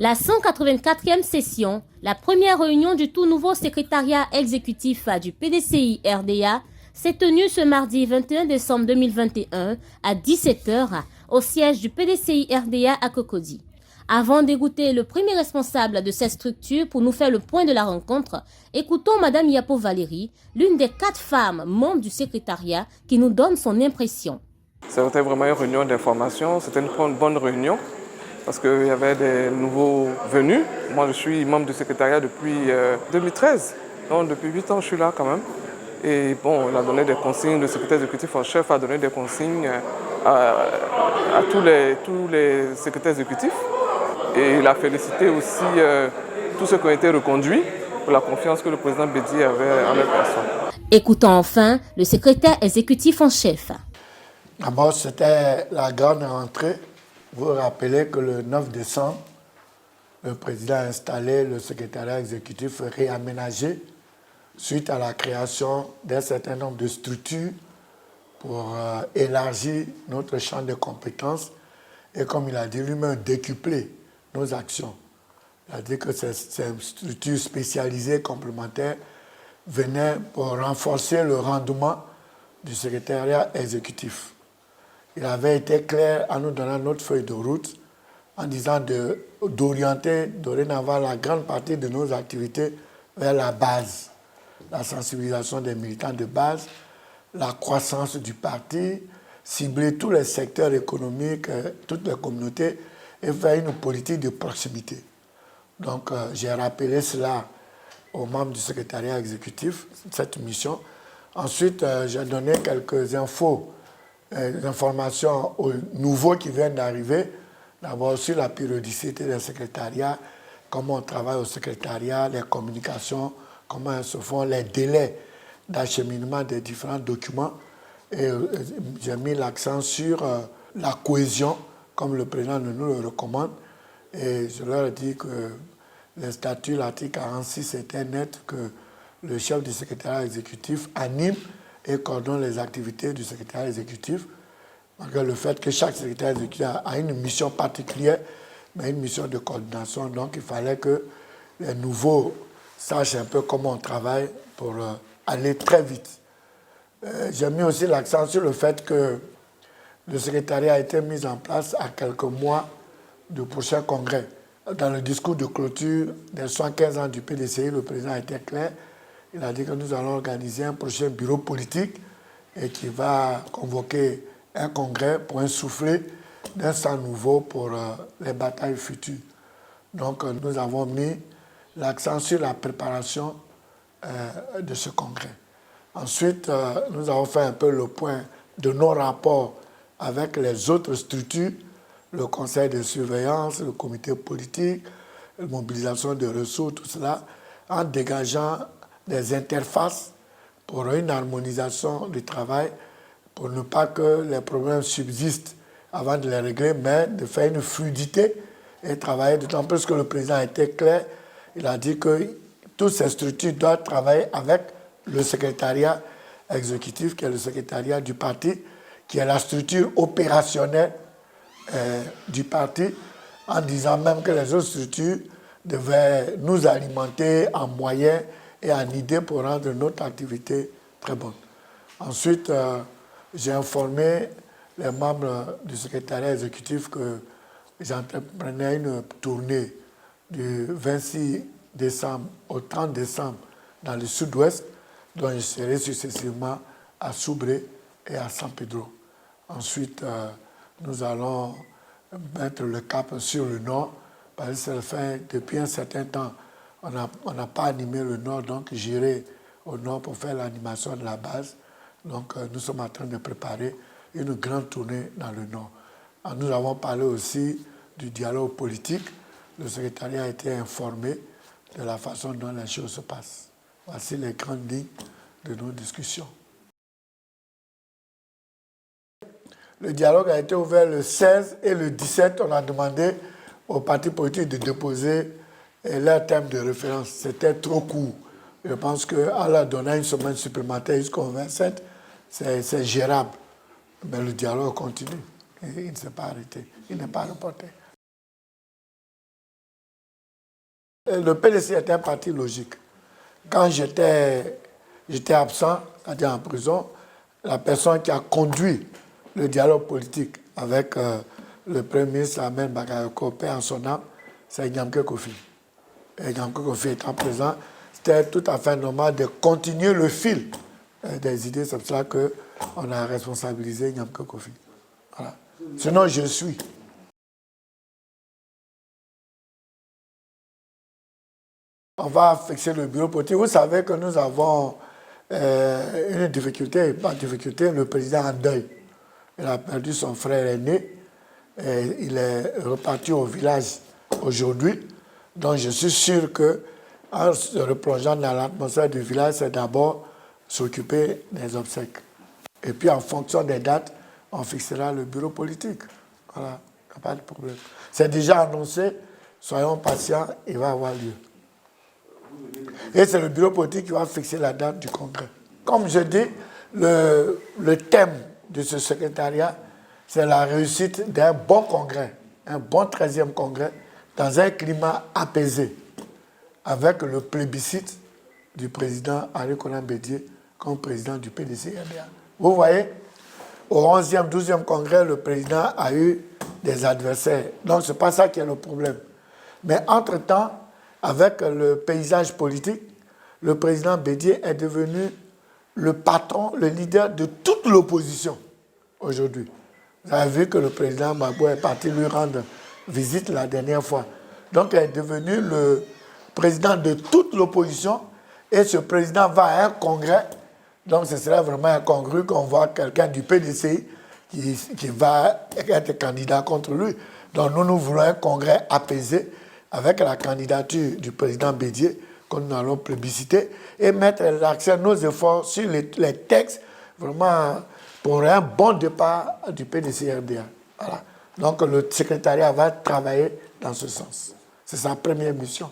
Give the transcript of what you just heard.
La 184e session, la première réunion du tout nouveau secrétariat exécutif du PDCI RDA, s'est tenue ce mardi 21 décembre 2021 à 17 h au siège du PDCI RDA à Cocody. Avant d'écouter le premier responsable de cette structure pour nous faire le point de la rencontre, écoutons Mme Yapo Valérie, l'une des 4 femmes membres du secrétariat, qui nous donne son impression. C'était vraiment une réunion d'information, c'était une bonne réunion parce qu'il y avait des nouveaux venus. Moi, je suis membre du secrétariat depuis 2013, donc depuis 8 ans, je suis là quand même. Et bon, il a donné des consignes, le secrétaire exécutif en chef a donné des consignes à tous les secrétaires exécutifs. Et il a félicité aussi tous ceux qui ont été reconduits pour la confiance que le président Bédi avait en leur personne. Écoutons enfin le secrétaire exécutif en chef. D'abord, c'était la grande rentrée. Vous vous rappelez que le 9 décembre, le président a installé le secrétariat exécutif réaménagé suite à la création d'un certain nombre de structures pour élargir notre champ de compétences et, comme il a dit lui-même, décupler nos actions. Il a dit que ces structures spécialisées complémentaires venaient pour renforcer le rendement du secrétariat exécutif. Il avait été clair en nous donnant notre feuille de route en disant d'orienter dorénavant la grande partie de nos activités vers la base, la sensibilisation des militants de base, la croissance du parti, cibler tous les secteurs économiques, toutes les communautés et faire une politique de proximité. Donc j'ai rappelé cela aux membres du secrétariat exécutif, cette mission. Ensuite, j'ai donné quelques informations aux nouveaux qui viennent d'arriver. D'abord sur la périodicité des secrétariats, comment on travaille au secrétariat, les communications, comment se font les délais d'acheminement des différents documents. Et j'ai mis l'accent sur la cohésion, comme le président nous le recommande. Et je leur ai dit que les statuts, l'article 46 était net, que le chef du secrétariat exécutif anime et coordonne les activités du secrétariat exécutif, malgré le fait que chaque secrétaire exécutif a une mission particulière, mais une mission de coordination. Donc il fallait que les nouveaux sachent un peu comment on travaille pour aller très vite. J'ai mis aussi l'accent sur le fait que le secrétariat a été mis en place à quelques mois du prochain congrès. Dans le discours de clôture des 115 ans du PDCI, le président a été clair. Il a dit que nous allons organiser un prochain bureau politique et qui va convoquer un congrès pour insuffler d'un sang nouveau pour les batailles futures. Donc nous avons mis l'accent sur la préparation de ce congrès. Ensuite, nous avons fait un peu le point de nos rapports avec les autres structures, le conseil de surveillance, le comité politique, la mobilisation de ressources, tout cela, en dégageant des interfaces pour une harmonisation du travail, pour ne pas que les problèmes subsistent avant de les régler, mais de faire une fluidité et travailler, d'autant plus que le président a été clair. Il a dit que toutes ces structures doivent travailler avec le secrétariat exécutif, qui est le secrétariat du parti, qui est la structure opérationnelle du parti, en disant même que les autres structures devaient nous alimenter en moyens et en idées pour rendre notre activité très bonne. Ensuite, j'ai informé les membres du secrétariat exécutif que j'entreprenais une tournée du 26 décembre au 30 décembre dans le sud-ouest, dont je serai successivement à Soubré et à San Pedro. Ensuite, nous allons mettre le cap sur le nord, parce que ça fait depuis un certain temps, on n'a pas animé le nord, donc j'irai au nord pour faire l'animation de la base. Donc nous sommes en train de préparer une grande tournée dans le nord. Nous avons parlé aussi du dialogue politique. Le secrétariat a été informé de la façon dont les choses se passent. Voici les grandes lignes de nos discussions. Le dialogue a été ouvert le 16 et le 17. On a demandé aux partis politiques de déposer leur thème de référence. C'était trop court. Je pense qu'en leur donnant une semaine supplémentaire jusqu'au 27, c'est gérable. Mais le dialogue continue. Il ne s'est pas arrêté. Il n'est pas reporté. Le PDC était un parti logique. Quand j'étais absent, c'est-à-dire en prison, la personne qui a conduit le dialogue politique avec le Premier ministre Ahmed Bakayoko, paix en son âme, c'est Nyamke Kofi. Et Nyamke Kofi étant présent, c'était tout à fait normal de continuer le fil des idées. C'est pour cela qu'on a responsabilisé Nyamke Kofi. Voilà. Sinon, je suis. On va fixer le bureau politique. Vous savez que nous avons une difficulté, pas de difficulté, le président en deuil. Il a perdu son frère aîné. Et il est reparti au village aujourd'hui. Donc je suis sûr qu'en se replongeant dans l'atmosphère du village, c'est d'abord s'occuper des obsèques. Et puis en fonction des dates, on fixera le bureau politique. Voilà, il n'y a pas de problème. C'est déjà annoncé, soyons patients, il va avoir lieu. Et c'est le bureau politique qui va fixer la date du congrès. Comme je dis, le thème de ce secrétariat, c'est la réussite d'un bon congrès, un bon 13e congrès, dans un climat apaisé, avec le plébiscite du président Henri Konan Bédié comme président du PDC-RDA. Vous voyez, au 11e, 12e congrès, le président a eu des adversaires. Donc, ce n'est pas ça qui est le problème. Mais entre-temps, avec le paysage politique, le président Bédié est devenu le patron, le leader de toute l'opposition aujourd'hui. Vous avez vu que le président Gbagbo est parti lui rendre visite la dernière fois. Donc, il est devenu le président de toute l'opposition et ce président va à un congrès. Donc, ce serait vraiment incongru qu'on voit quelqu'un du PDCI qui va être candidat contre lui. Donc, nous voulons un congrès apaisé avec la candidature du président Bédié que nous allons plébisciter et mettre l'accent, nos efforts sur les textes vraiment pour un bon départ du PDC-RDA. Voilà. Donc le secrétariat va travailler dans ce sens. C'est sa première mission.